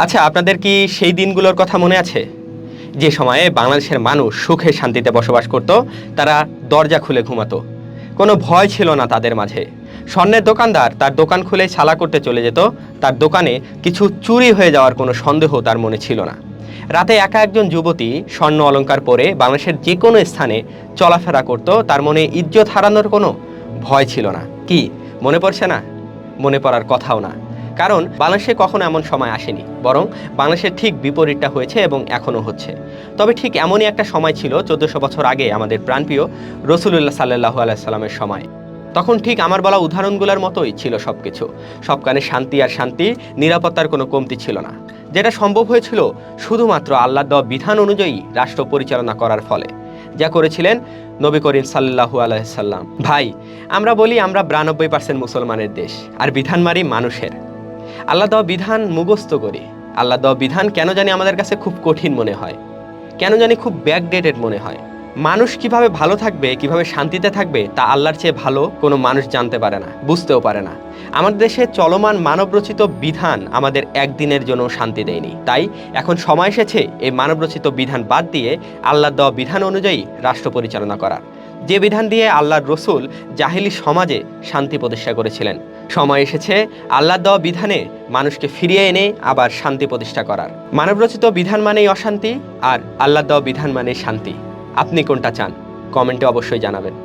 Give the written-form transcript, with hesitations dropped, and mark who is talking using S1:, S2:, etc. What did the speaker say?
S1: আচ্ছা, আপনাদের কি সেই দিনগুলোর কথা মনে আছে যে সময়ে বাংলাদেশের মানুষ সুখে শান্তিতে বসবাস করত? তারা দরজা খুলে ঘুমাতো, কোনো ভয় ছিল না তাদের মাঝে। স্বর্ণের দোকানদার তার দোকান খুলে ছালা করতে চলে যেত, তার দোকানে কিছু চুরি হয়ে যাওয়ার কোনো সন্দেহ তার মনে ছিল না। রাতে একা একজন যুবতী স্বর্ণ অলংকার পরে বাংলাদেশের যে কোনো স্থানে চলাফেরা করত, তার মনে ইজ্জত হারানোর কোনো ভয় ছিল না। কি মনে পড়ছে না? মনে পড়ার কথাও না, কারণ বাংলাদেশে কখনো এমন সময় আসেনি, বরং বাংলাদেশের ঠিক বিপরীতটা হয়েছে এবং এখনও হচ্ছে। তবে ঠিক এমনই একটা সময় ছিল 1400 বছর আগে, আমাদের প্রাণপ্রিয় রসুলুল্লাহ সাল্লাল্লাহু আলাইহি সাল্লামের সময়। তখন ঠিক আমার বলা উদাহরণগুলোর মতোই ছিল সবকিছু। সবখানে শান্তি আর শান্তি, নিরাপত্তার কোনো কমতি ছিল না। যেটা সম্ভব হয়েছিল শুধুমাত্র আল্লাহর দেওয়া বিধান অনুযায়ী রাষ্ট্র পরিচালনা করার ফলে, যা করেছিলেন নবী করিম সাল্লাল্লাহু আলাইহি সাল্লাম। ভাই, আমরা বলি আমরা 92% মুসলমানের দেশ, আর বিধান মারি মানুষের। আল্লাহ দেওয়া বিধান মুখস্থ করি। আল্লাহ দেওয়া বিধান কেন জানি আমাদের কাছে খুব কঠিন মনে হয়, কেন জানি খুব ব্যাকডেটেড মনে হয়। মানুষ কিভাবে ভালো থাকবে, কিভাবে শান্তিতে থাকবে, তা আল্লাহর চেয়ে ভালো কোনো মানুষ জানতে পারে না, বুঝতেও পারে না। আমাদের দেশে চলমান মানবরচিত বিধান আমাদের একদিনের জন্য শান্তি দেয়নি। তাই এখন সময় এসেছে এই মানবরচিত বিধান বাদ দিয়ে আল্লাহর দেওয়া বিধান অনুযায়ী রাষ্ট্র পরিচালনা করার, যে বিধান দিয়ে আল্লাহর রসুল জাহিলি সমাজে শান্তি প্রতিষ্ঠা করেছিলেন। সময় এসেছে আল্লাহর দেওয়া বিধানে মানুষকে ফিরিয়ে এনে আবার শান্তি প্রতিষ্ঠা করার। মানবরচিত বিধান মানেই অশান্তি, আর আল্লাহর দেওয়া বিধান মানেই শান্তি। আপনি কোনটা চান? কমেন্টে অবশ্যই জানাবেন।